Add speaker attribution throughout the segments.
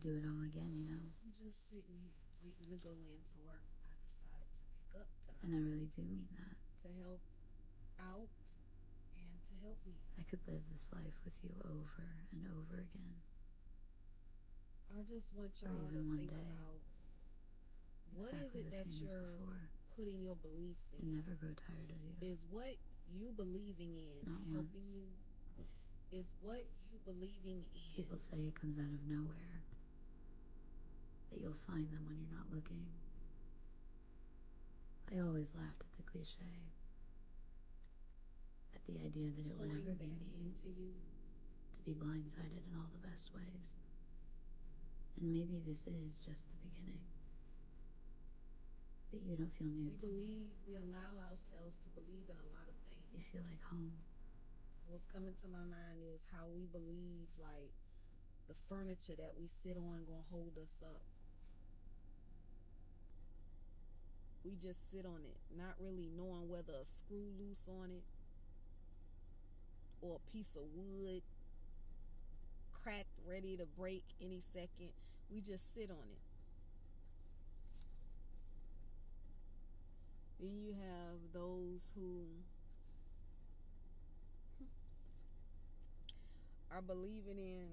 Speaker 1: do it all again, you know?
Speaker 2: I'm just sitting here waiting to go into work. I decided to wake up tonight.
Speaker 1: And I really do mean that.
Speaker 2: To help out and to help me.
Speaker 1: I could live this life with you over and over again.
Speaker 2: I just want
Speaker 1: Or
Speaker 2: y'all
Speaker 1: even
Speaker 2: to
Speaker 1: one
Speaker 2: think
Speaker 1: day.
Speaker 2: about what is
Speaker 1: Exactly
Speaker 2: it
Speaker 1: the
Speaker 2: that
Speaker 1: same as
Speaker 2: you're
Speaker 1: before.
Speaker 2: putting your beliefs
Speaker 1: And
Speaker 2: in.
Speaker 1: never grow tired of you.
Speaker 2: Is what you believing in
Speaker 1: Not
Speaker 2: helping
Speaker 1: once.
Speaker 2: you? Is what you believing in?
Speaker 1: People say it comes out of nowhere. That you'll find them when you're not looking. I always laughed at the cliche. At the idea that it would ever be me.
Speaker 2: Into you.
Speaker 1: To be blindsided in all the best ways. And maybe this is just the beginning. That you don't feel new to me.
Speaker 2: We allow ourselves to believe in a lot of things.
Speaker 1: You feel like home.
Speaker 2: What's coming to my mind is how we believe like the furniture that we sit on gonna hold us up. We just sit on it, not really knowing whether a screw loose on it or a piece of wood cracked, ready to break any second. We just sit on it. Then you have those who are believing in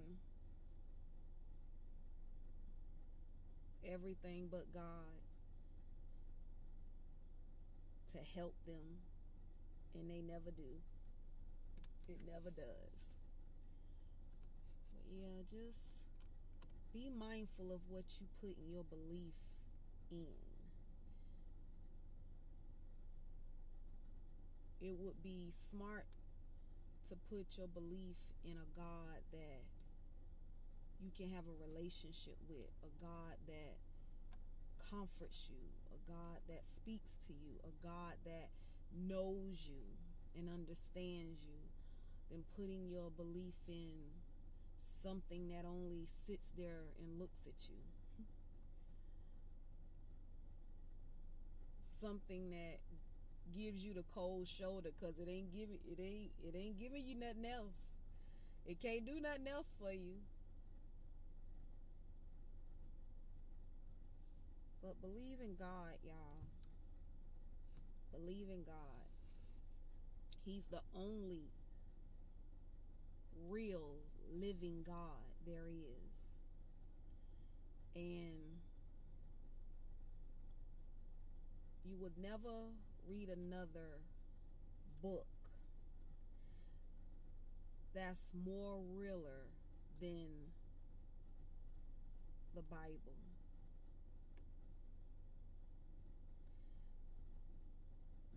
Speaker 2: everything but God to help them, and they never do. It never does. But yeah, just be mindful of what you put in your belief in. It would be smart to put your belief in a God that you can have a relationship with, a God that comforts you, a God that speaks to you, a God that knows you and understands you, than putting your belief in something that only sits there and looks at you. Something that gives you the cold shoulder because it ain't giving you nothing else. It can't do nothing else for you. But believe in God, y'all. Believe in God. He's the only real living God there is. And you would never read another book that's more realer than the Bible.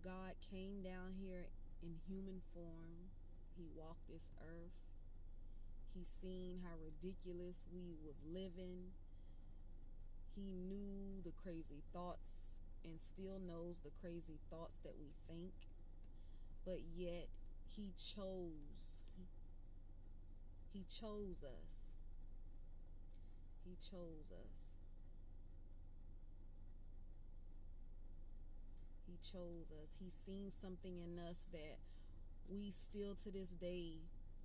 Speaker 2: God came down here in human form. He walked this earth. He seen how ridiculous we was living. He knew the crazy thoughts and still knows the crazy thoughts that we think. But yet he chose. He chose us. He chose us. He chose us. He's seen something in us that we still to this day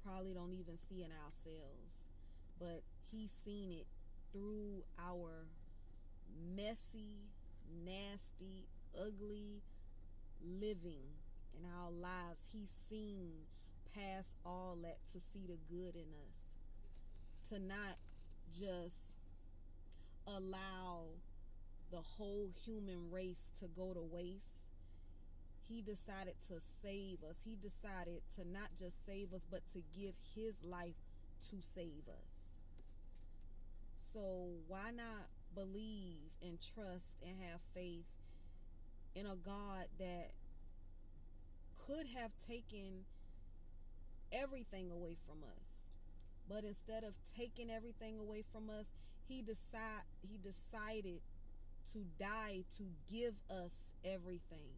Speaker 2: probably don't even see in ourselves. But he's seen it through our messy, nasty, ugly living in our lives. He's seen past all that to see the good in us. To not just allow the whole human race to go to waste. He decided to save us. He decided to not just save us, but to give his life to save us. So why not believe and trust and have faith in a God that could have taken everything away from us? But instead of taking everything away from us, he decided to die to give us everything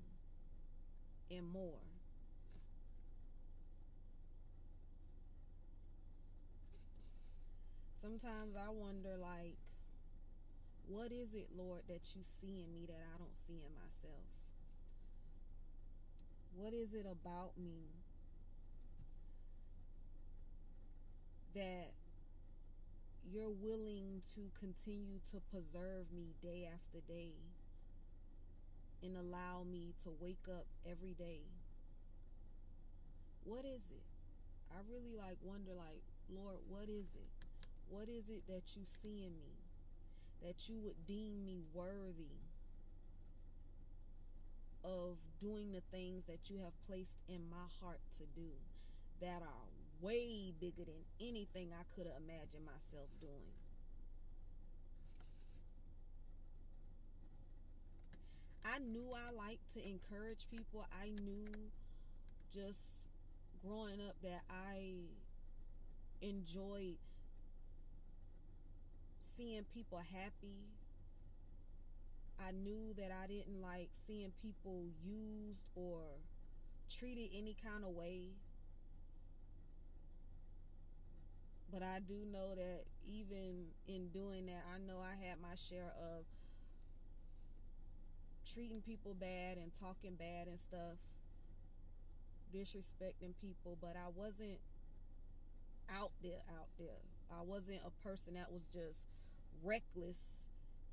Speaker 2: and more. Sometimes I wonder, like, what is it, Lord, that you see in me that I don't see in myself? What is it about me that you're willing to continue to preserve me day after day and allow me to wake up every day? What is it? I really wonder, Lord, what is it? What is it that you see in me that you would deem me worthy of doing the things that you have placed in my heart to do that are way bigger than anything I could have imagined myself doing? I knew I liked to encourage people. I knew just growing up that I enjoyed seeing people happy. I knew that I didn't like seeing people used or treated any kind of way. But I do know that even in doing that, I know I had my share of treating people bad and talking bad and stuff, disrespecting people, but I wasn't out there. I wasn't a person that was just reckless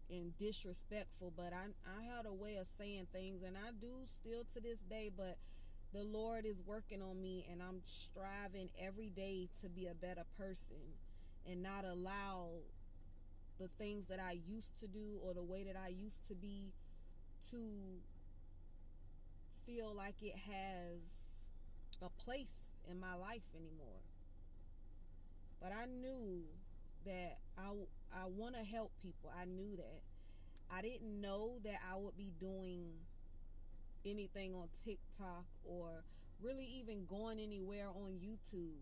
Speaker 2: and disrespectful, but I had a way of saying things, and I do still to this day, but the Lord is working on me, and I'm striving every day to be a better person and not allow the things that I used to do or the way that I used to be to feel like it has a place in my life anymore. But I knew that I want to help people. I knew that. I didn't know that I would be doing anything on TikTok or really even going anywhere on YouTube.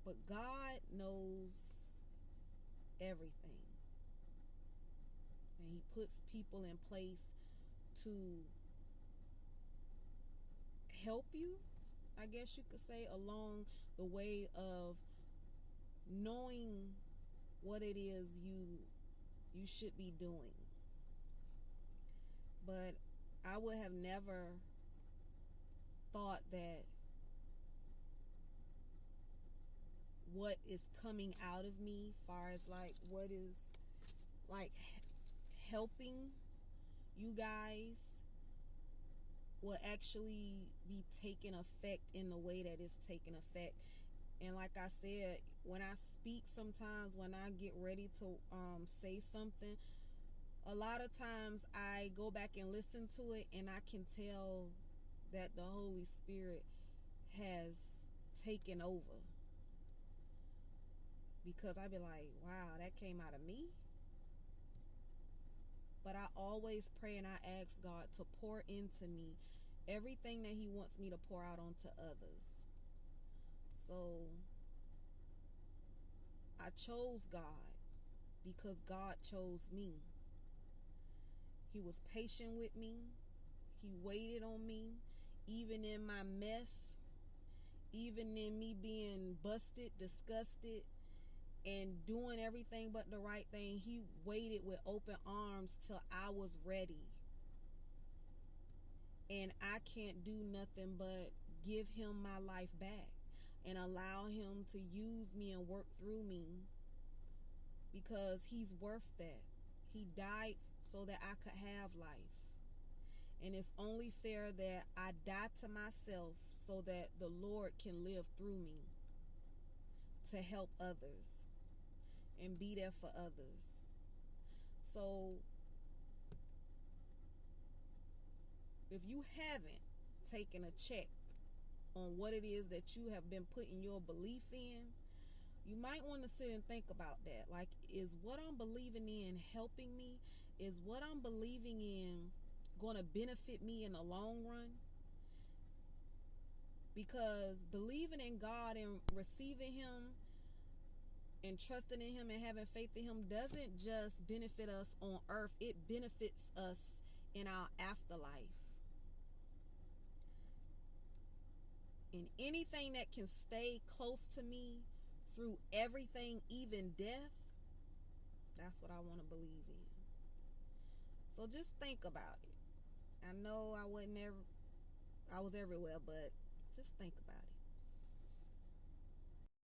Speaker 2: But God knows everything. And He puts people in place to help you, I guess you could say, along the way of knowing what it is you should be doing. But I would have never thought that what is coming out of me, far as what is helping you guys, will actually be taking effect in the way that it's taking effect. And like I said, when I speak sometimes, when I get ready to say something, a lot of times I go back and listen to it, and I can tell that the Holy Spirit has taken over, because I be like, wow, that came out of me. But I always pray and I ask God to pour into me everything that He wants me to pour out onto others. So I chose God because God chose me. He was patient with me. He waited on me, even in my mess, even in me being busted, disgusted, and doing everything but the right thing. He waited with open arms till I was ready. And I can't do nothing but give Him my life back and allow Him to use me and work through me, because He's worth that. He died so that I could have life. And it's only fair that I die to myself so that the Lord can live through me to help others and be there for others. So if you haven't taken a check on what it is that you have been putting your belief in, you might want to sit and think about that. Like, is what I'm believing in helping me? Is what I'm believing in going to benefit me in the long run? Because believing in God and receiving Him and trusting in Him and having faith in Him doesn't just benefit us on earth, it benefits us in our afterlife. And anything that can stay close to me through everything, even death, that's what I want to believe in. So just think about it. I know I was everywhere, but just think about it.